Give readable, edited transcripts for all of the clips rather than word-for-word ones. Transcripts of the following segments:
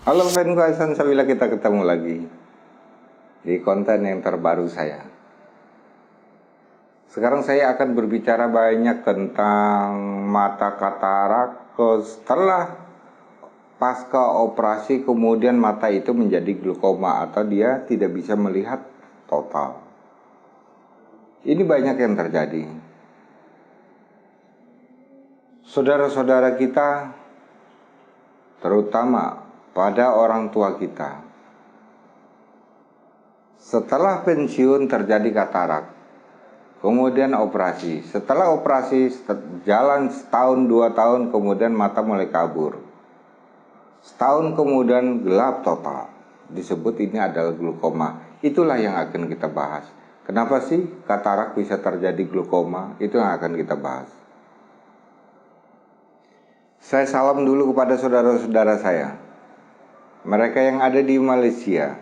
Halo fanku Hasan Sabila, kita ketemu lagi di konten yang terbaru saya. Sekarang saya akan berbicara banyak tentang mata katarak setelah pasca operasi kemudian mata itu menjadi glaukoma atau dia tidak bisa melihat total. Ini banyak yang terjadi. Saudara-saudara kita, terutama pada orang tua kita, setelah pensiun terjadi katarak, kemudian operasi. Setelah operasi jalan setahun 2 tahun, kemudian mata mulai kabur. Setahun kemudian gelap total. Disebut ini adalah glaukoma. Itulah yang akan kita bahas. Kenapa sih katarak bisa terjadi glaukoma? Itu yang akan kita bahas. Saya salam dulu kepada saudara-saudara saya, mereka yang ada di Malaysia,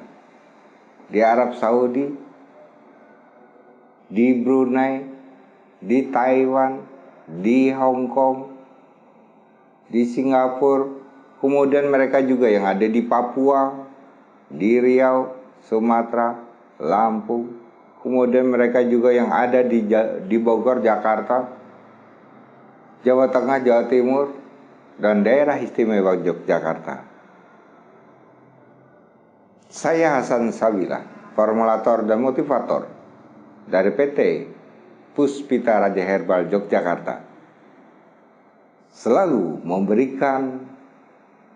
di Arab Saudi, di Brunei, di Taiwan, di Hong Kong, di Singapura, kemudian mereka juga yang ada di Papua, di Riau, Sumatera, Lampung, kemudian mereka juga yang ada di Bogor, Jakarta, Jawa Tengah, Jawa Timur, dan daerah istimewa Yogyakarta. Saya Hasan Sabila, formulator dan motivator dari PT Puspita Raja Herbal Yogyakarta, selalu memberikan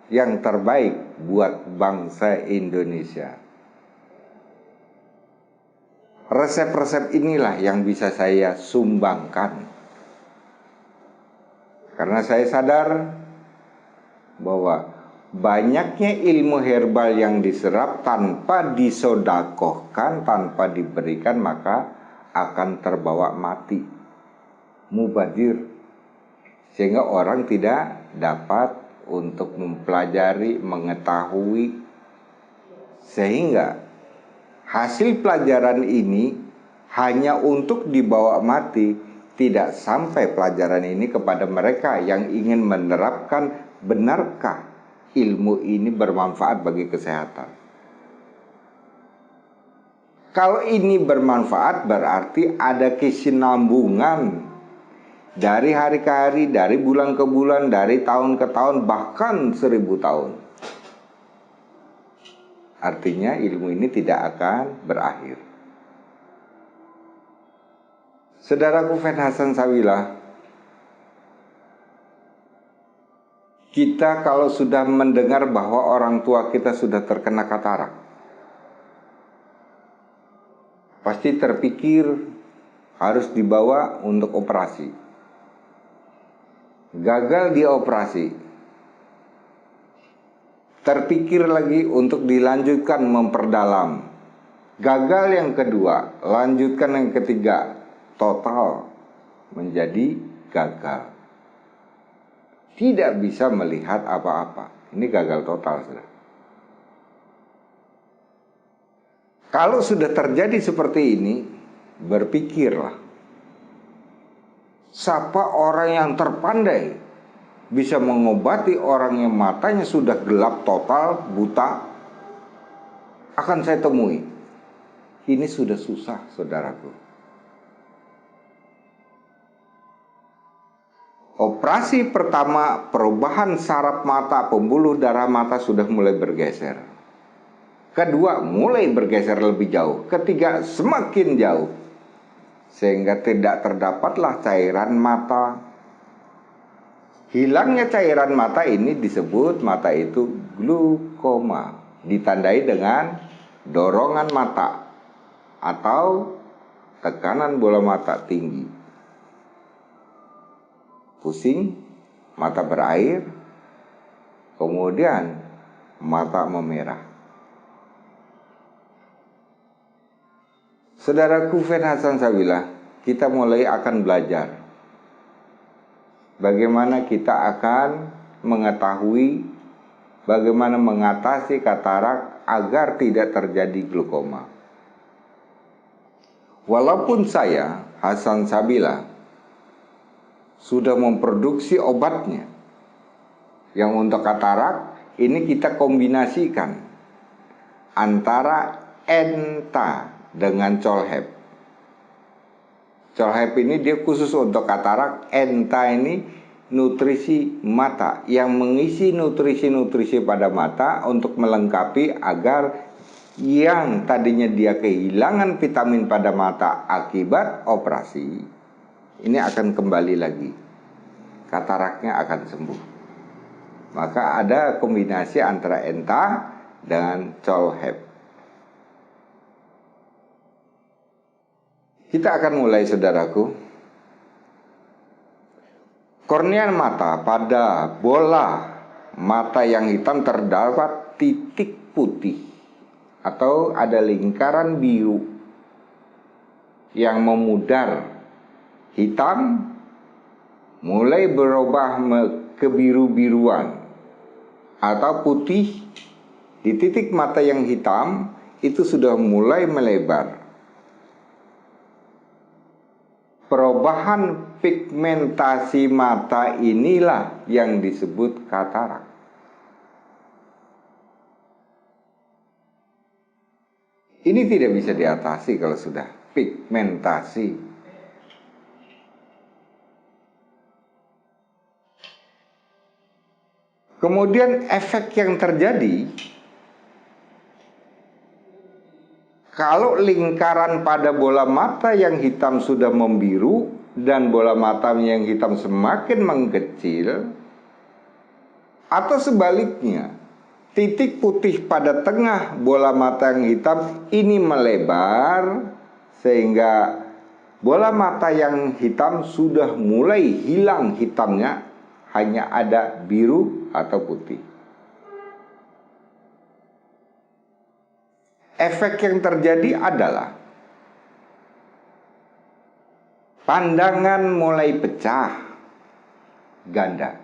yang terbaik buat bangsa Indonesia. Resep-resep inilah yang bisa saya sumbangkan, karena saya sadar bahwa banyaknya ilmu herbal yang diserap tanpa disodakohkan, tanpa diberikan, maka akan terbawa mati, mubadir, sehingga orang tidak dapat untuk mempelajari, mengetahui, sehingga hasil pelajaran ini hanya untuk dibawa mati, tidak sampai pelajaran ini kepada mereka yang ingin menerapkan. Benarkah ilmu ini bermanfaat bagi kesehatan? Kalau ini bermanfaat, berarti ada kesinambungan dari hari ke hari, dari bulan ke bulan, dari tahun ke tahun, bahkan 1000 tahun. Artinya ilmu ini tidak akan berakhir. Saudaraku Fan Hasan Sabila, kita kalau sudah mendengar bahwa orang tua kita sudah terkena katarak, pasti terpikir harus dibawa untuk operasi. Gagal di operasi, terpikir lagi untuk dilanjutkan memperdalam. Gagal yang kedua, lanjutkan yang ketiga, total menjadi gagal. Tidak bisa melihat apa-apa. Ini gagal total, saudara. Kalau sudah terjadi seperti ini, berpikirlah, siapa orang yang terpandai bisa mengobati orang yang matanya sudah gelap total, buta? Akan saya temui. Ini sudah susah, saudaraku. Operasi pertama, perubahan saraf mata, pembuluh darah mata sudah mulai bergeser. Kedua, mulai bergeser lebih jauh. Ketiga, semakin jauh, sehingga tidak terdapatlah cairan mata. Hilangnya cairan mata ini disebut mata itu glaukoma, ditandai dengan dorongan mata atau tekanan bola mata tinggi, pusing, mata berair, kemudian mata memerah. Saudaraku Fan Hasan Sabila, kita mulai akan belajar bagaimana kita akan mengetahui bagaimana mengatasi katarak agar tidak terjadi glaukoma. Walaupun saya, Hasan Sabila, sudah memproduksi obatnya yang untuk katarak, ini kita kombinasikan antara enta dengan colhep. Colhep ini dia khusus untuk katarak, enta ini nutrisi mata yang mengisi nutrisi-nutrisi pada mata untuk melengkapi agar yang tadinya dia kehilangan vitamin pada mata akibat operasi ini akan kembali lagi, kataraknya akan sembuh. Maka ada kombinasi antara enta dan colhep. Kita akan mulai, saudaraku. Kornea mata, pada bola mata yang hitam terdapat titik putih atau ada lingkaran biru yang memudar hitam mulai berubah ke biru-biruan atau putih. Di titik mata yang hitam itu sudah mulai melebar. Perubahan pigmentasi mata inilah yang disebut katarak. Ini tidak bisa diatasi kalau sudah pigmentasi. Kemudian efek yang terjadi kalau lingkaran pada bola mata yang hitam sudah membiru dan bola mata yang hitam semakin mengecil, atau sebaliknya, titik putih pada tengah bola mata yang hitam ini melebar sehingga bola mata yang hitam sudah mulai hilang hitamnya, hanya ada biru atau putih. Efek yang terjadi adalah pandangan mulai pecah, ganda.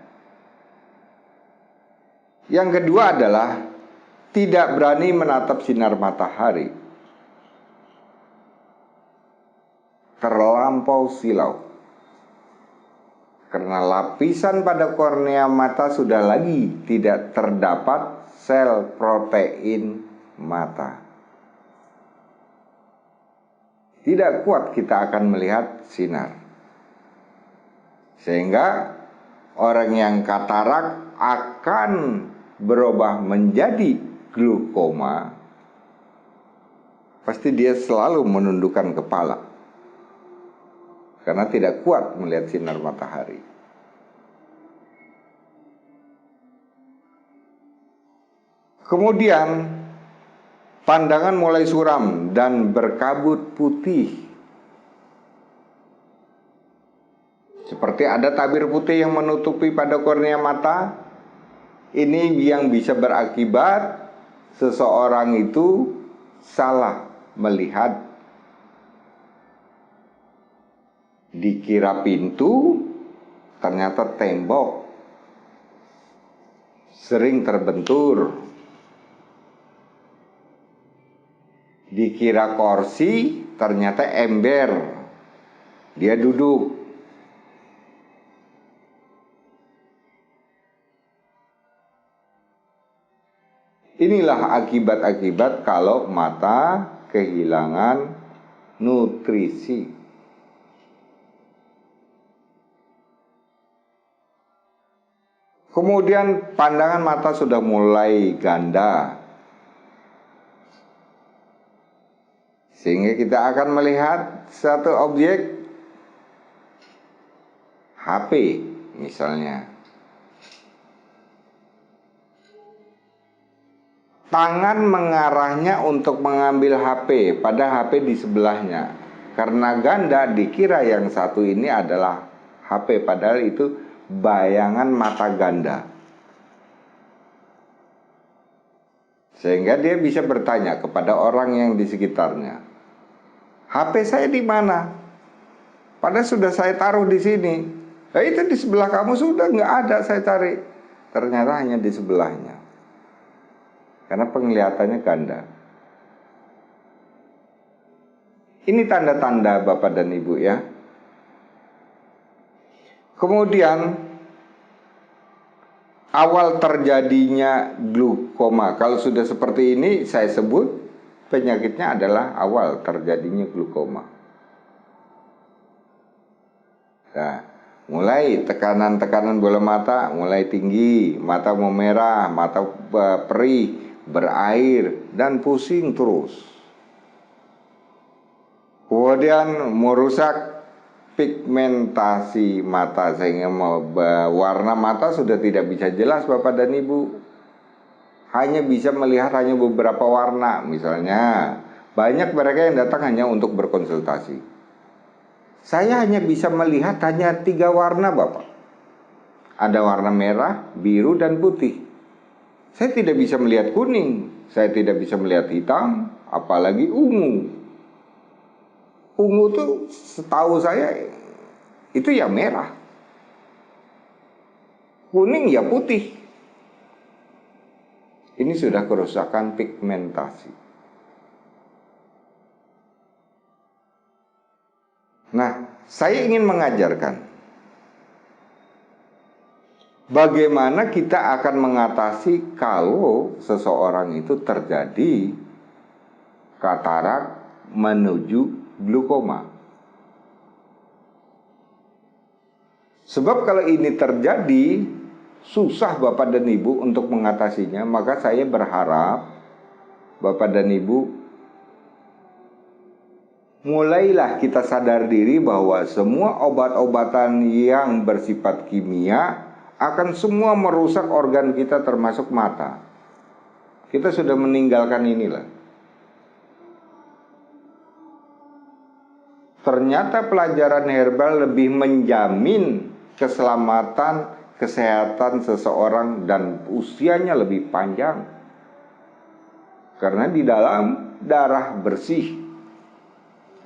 Yang kedua adalah tidak berani menatap sinar matahari, terlampau silau, karena lapisan pada kornea mata sudah lagi tidak terdapat sel protein mata. Tidak kuat kita akan melihat sinar. Sehingga orang yang katarak akan berubah menjadi glaukoma. Pasti dia selalu menundukkan kepala karena tidak kuat melihat sinar matahari. Kemudian pandangan mulai suram dan berkabut putih. Seperti ada tabir putih yang menutupi pada kornea mata. Ini yang bisa berakibat seseorang itu salah melihat. Dikira pintu, ternyata tembok. Sering terbentur. Dikira kursi, ternyata ember. Dia duduk. Inilah akibat-akibat kalau mata kehilangan nutrisi. Kemudian pandangan mata sudah mulai ganda. Sehingga kita akan melihat satu objek, HP misalnya. Tangan mengarahnya untuk mengambil HP, pada HP di sebelahnya. Karena ganda dikira yang satu ini adalah HP, padahal itu bayangan mata ganda. Sehingga dia bisa bertanya kepada orang yang di sekitarnya, HP saya di mana? Padahal sudah saya taruh di sini. Nah, itu di sebelah kamu sudah nggak ada, saya cari. Ternyata hanya di sebelahnya. Karena penglihatannya ganda. Ini tanda-tanda Bapak dan Ibu ya. Kemudian awal terjadinya glukoma. Kalau sudah seperti ini, saya sebut penyakitnya adalah awal terjadinya glukoma. Nah, mulai tekanan-tekanan bola mata mulai tinggi, mata memerah, mata perih, berair, dan pusing terus. Kemudian merusak pigmentasi mata sehingga warna mata sudah tidak bisa jelas Bapak dan Ibu. Hanya bisa melihat hanya beberapa warna. Misalnya banyak mereka yang datang hanya untuk berkonsultasi. Saya hanya bisa melihat hanya 3 warna Bapak. Ada warna merah, biru, dan putih. Saya tidak bisa melihat kuning. Saya tidak bisa melihat hitam, apalagi ungu. Ungu tuh setahu saya itu ya merah. Kuning ya putih. Ini sudah kerusakan pigmentasi. Nah, saya ingin mengajarkan bagaimana kita akan mengatasi kalau seseorang itu terjadi katarak menuju glukoma. Sebab kalau ini terjadi, susah Bapak dan Ibu untuk mengatasinya. Maka saya berharap Bapak dan Ibu mulailah kita sadar diri bahwa semua obat-obatan yang bersifat kimia akan semua merusak organ kita termasuk mata. Kita sudah meninggalkan inilah. Ternyata pelajaran herbal lebih menjamin keselamatan, kesehatan seseorang dan usianya lebih panjang. Karena di dalam darah bersih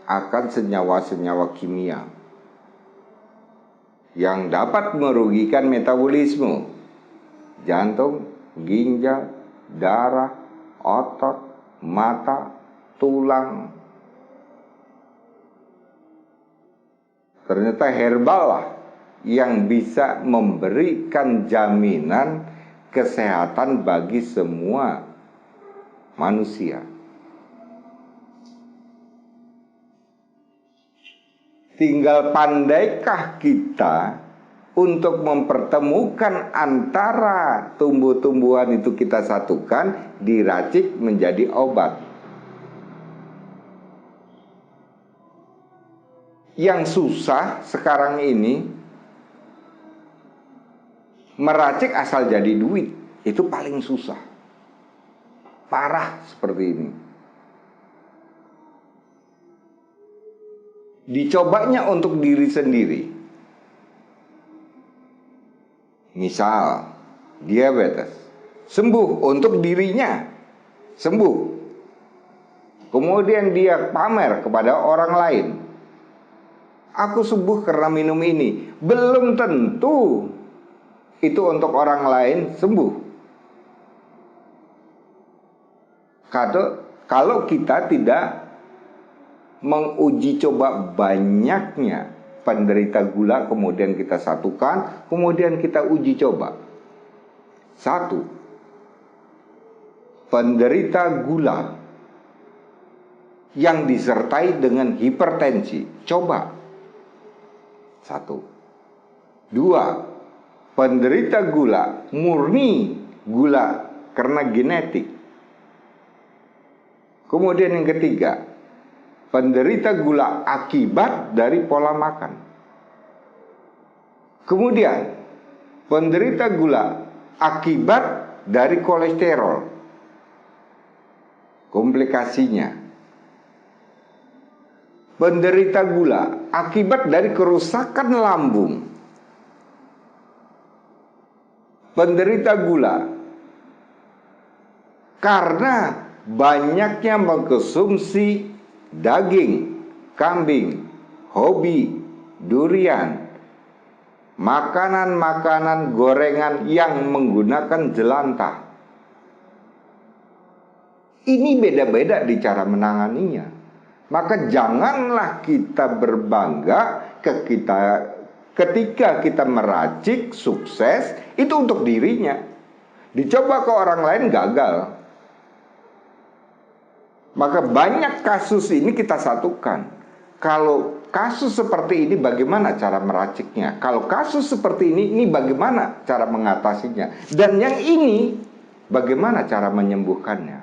akan senyawa-senyawa kimia yang dapat merugikan metabolisme jantung, ginjal, darah, otot, mata, tulang. Ternyata herbal lah yang bisa memberikan jaminan kesehatan bagi semua manusia. Tinggal pandaikah kita untuk mempertemukan antara tumbuh-tumbuhan itu kita satukan, diracik menjadi obat. Yang susah sekarang ini meracik asal jadi duit. Itu paling susah. Parah seperti ini. Dicobanya untuk diri sendiri. Misal diabetes, sembuh untuk dirinya, sembuh. Kemudian dia pamer kepada orang lain, aku sembuh karena minum ini. Belum tentu itu untuk orang lain sembuh. Kalau kita tidak menguji coba banyaknya penderita gula, kemudian kita satukan, kemudian kita uji coba. 1. Penderita gula yang disertai dengan hipertensi, coba. 1. 2. Penderita gula murni gula karena genetik. Kemudian yang ketiga, penderita gula akibat dari pola makan. Kemudian penderita gula akibat dari kolesterol. Komplikasinya, penderita gula akibat dari kerusakan lambung. Penderita gula karena banyaknya mengkonsumsi daging kambing, hobi, durian, makanan-makanan gorengan yang menggunakan jelantah. Ini beda-beda di cara menanganinya. Maka janganlah kita berbangga Ketika kita meracik sukses, itu untuk dirinya. Dicoba ke orang lain gagal. Maka banyak kasus ini kita satukan. Kalau kasus seperti ini bagaimana cara meraciknya? Kalau kasus seperti ini bagaimana cara mengatasinya? Dan yang ini bagaimana cara menyembuhkannya?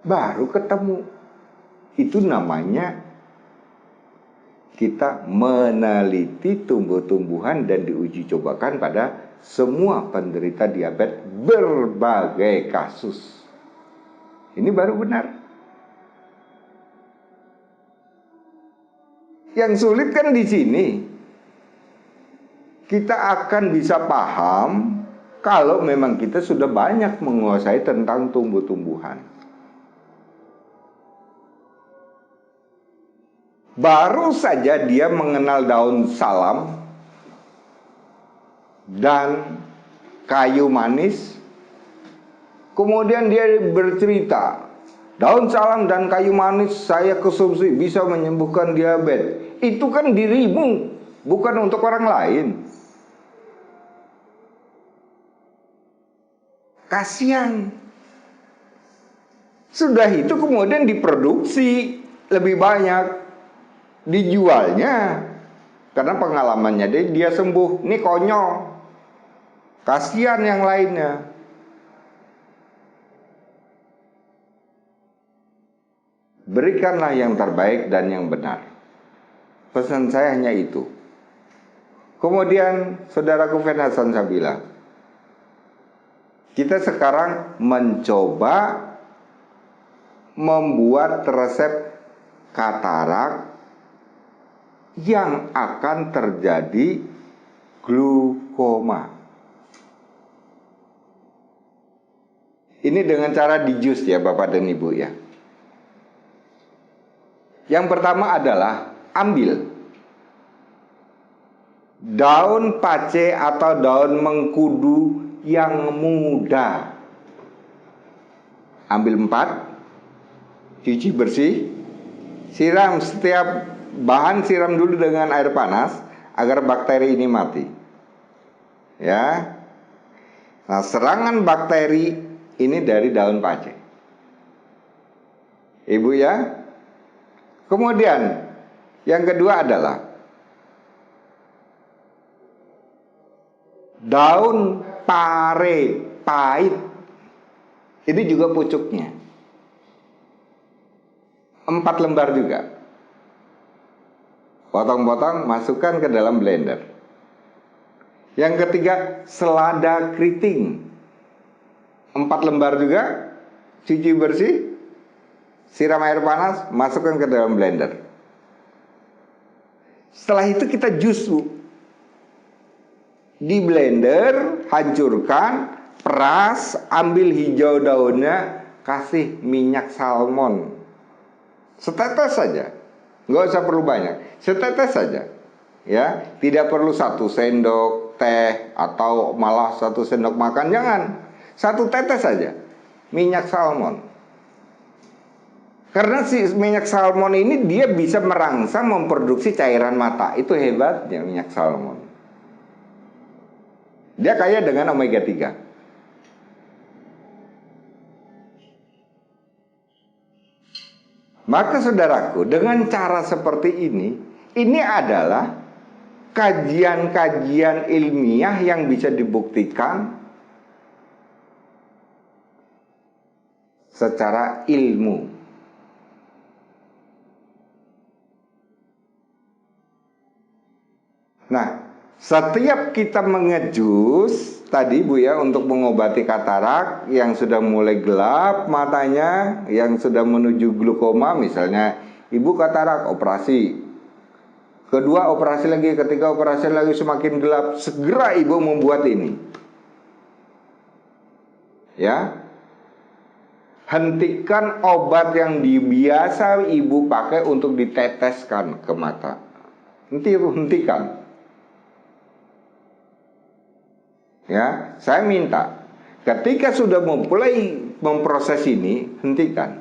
Baru ketemu. Itu namanya kita meneliti tumbuh-tumbuhan dan diuji cobakan pada semua penderita diabetes berbagai kasus. Ini baru benar. Yang sulit kan di sini. Kita akan bisa paham kalau memang kita sudah banyak menguasai tentang tumbuh-tumbuhan. Baru saja dia mengenal daun salam dan kayu manis, kemudian dia bercerita, daun salam dan kayu manis saya konsumsi bisa menyembuhkan diabetes. Itu kan dirimu, bukan untuk orang lain. Kasihan. Sudah itu kemudian diproduksi lebih banyak, dijualnya karena pengalamannya dia sembuh. Ini konyol. Kasihan yang lainnya. Berikanlah yang terbaik dan yang benar. Pesan saya hanya itu. Kemudian saudaraku Fen Hasan Sabila, kita sekarang mencoba membuat resep katarak yang akan terjadi glukoma. Ini dengan cara di jus ya Bapak dan Ibu ya. Yang pertama adalah ambil daun pace atau daun mengkudu yang muda. Ambil 4, cuci bersih, siram setiap bahan, siram dulu dengan air panas agar bakteri ini mati. Ya. Nah, serangan bakteri ini dari daun pace. Ibu ya. Kemudian yang kedua adalah daun pare pahit. Ini juga pucuknya. 4 lembar juga. Potong-potong, masukkan ke dalam blender. Yang ketiga, selada keriting. 4 lembar juga, cuci bersih, siram air panas, masukkan ke dalam blender. Setelah itu kita jus, Bu. Di blender, hancurkan, peras, ambil hijau daunnya, kasih minyak salmon. Setetes saja. Nggak usah perlu banyak, setetes saja, ya. Tidak perlu 1 sendok teh atau malah 1 sendok makan, jangan. 1 tetes saja minyak salmon. Karena si minyak salmon ini dia bisa merangsang memproduksi cairan mata. Itu hebatnya minyak salmon. Dia kaya dengan omega 3. Maka saudaraku, dengan cara seperti ini adalah kajian-kajian ilmiah yang bisa dibuktikan secara ilmu. Nah, setiap kita mengejus tadi Bu ya, untuk mengobati katarak yang sudah mulai gelap matanya, yang sudah menuju glukoma, misalnya ibu katarak operasi, kedua operasi lagi, ketiga operasi lagi, semakin gelap, segera ibu membuat ini ya. Hentikan obat yang biasa ibu pakai untuk diteteskan ke mata. Hentikan. Ya, saya minta ketika sudah mulai memproses ini, hentikan.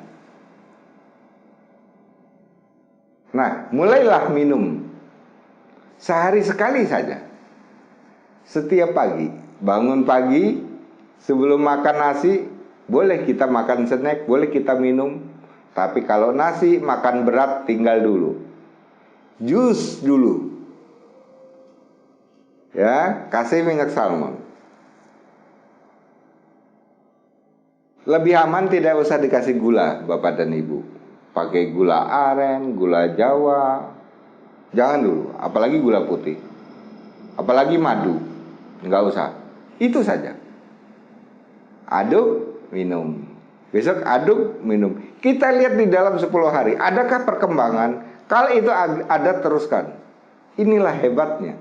Nah, mulailah minum Sehari sekali saja. Setiap pagi, bangun pagi, sebelum makan nasi, boleh kita makan snack, boleh kita minum. Tapi kalau nasi, makan berat, tinggal dulu. Jus dulu. Ya, kasih minyak salmon. Lebih aman tidak usah dikasih gula, Bapak dan Ibu. Pakai gula aren, gula Jawa. Jangan dulu, apalagi gula putih. Apalagi madu. Nggak usah. Itu saja. Aduk, minum. Besok aduk, minum. Kita lihat di dalam 10 hari, adakah perkembangan? Kalau itu ada, teruskan. Inilah hebatnya.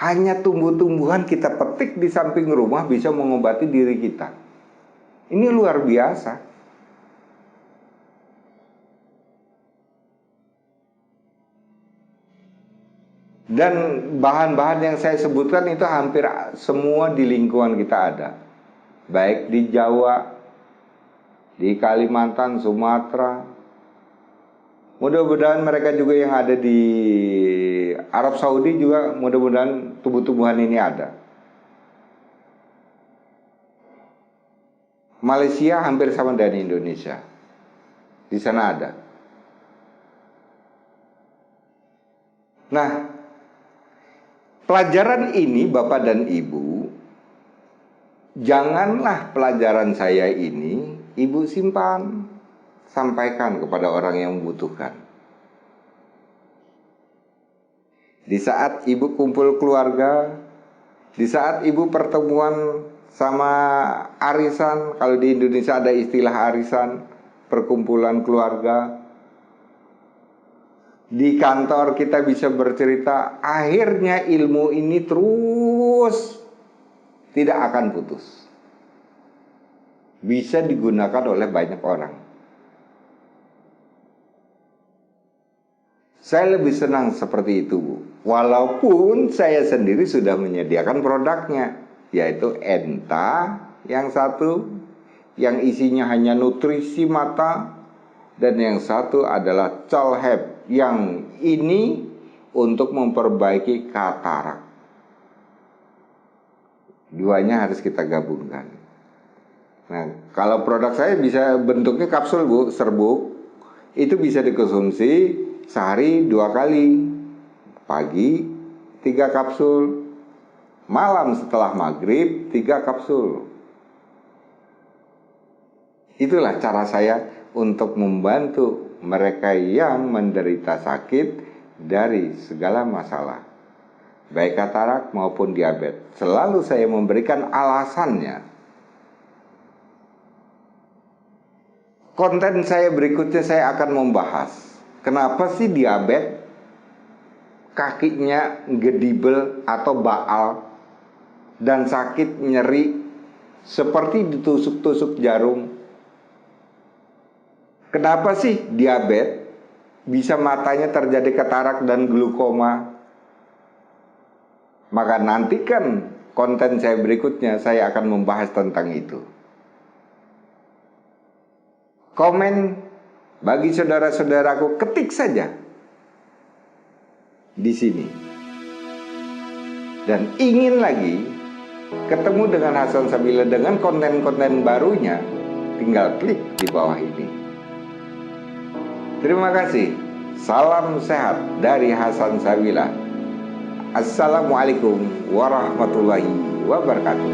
Hanya tumbuh-tumbuhan kita petik di samping rumah bisa mengobati diri kita. Ini luar biasa. Dan bahan-bahan yang saya sebutkan itu hampir semua di lingkungan kita ada. Baik di Jawa, di Kalimantan, Sumatera. Mudah-mudahan mereka juga yang ada di Arab Saudi juga mudah-mudahan tumbuh-tumbuhan ini ada. Malaysia hampir sama dengan Indonesia. Di sana ada. Nah, pelajaran ini Bapak dan Ibu, janganlah pelajaran saya ini Ibu simpan, sampaikan kepada orang yang membutuhkan. Di saat Ibu kumpul keluarga, di saat Ibu pertemuan sama arisan, kalau di Indonesia ada istilah arisan, perkumpulan keluarga. Di kantor kita bisa bercerita, akhirnya ilmu ini terus tidak akan putus. Bisa digunakan oleh banyak orang. Saya lebih senang seperti itu, Bu. Walaupun saya sendiri sudah menyediakan produknya, yaitu Enta yang satu, yang isinya hanya nutrisi mata, dan yang satu adalah Cholhep, yang ini untuk memperbaiki katarak. Duanya harus kita gabungkan. Nah, kalau produk saya bisa bentuknya kapsul, Bu, serbuk. Itu bisa dikonsumsi sehari 2 kali. Pagi 3 kapsul, malam setelah maghrib 3 kapsul. Itulah cara saya untuk membantu mereka yang menderita sakit dari segala masalah, baik katarak maupun diabetes. Selalu saya memberikan alasannya. Konten saya berikutnya saya akan membahas kenapa sih diabetes kakinya gedibel atau baal dan sakit nyeri seperti ditusuk-tusuk jarum. Kenapa sih diabetes bisa matanya terjadi katarak dan glukoma? Maka nantikan konten saya berikutnya, saya akan membahas tentang itu. Komen bagi saudara-saudaraku, ketik saja di sini. Dan ingin lagi ketemu dengan Hasan Sabila dengan konten-konten barunya, tinggal klik di bawah ini. Terima kasih. Salam sehat dari Hasan Sabila. Assalamualaikum warahmatullahi wabarakatuh.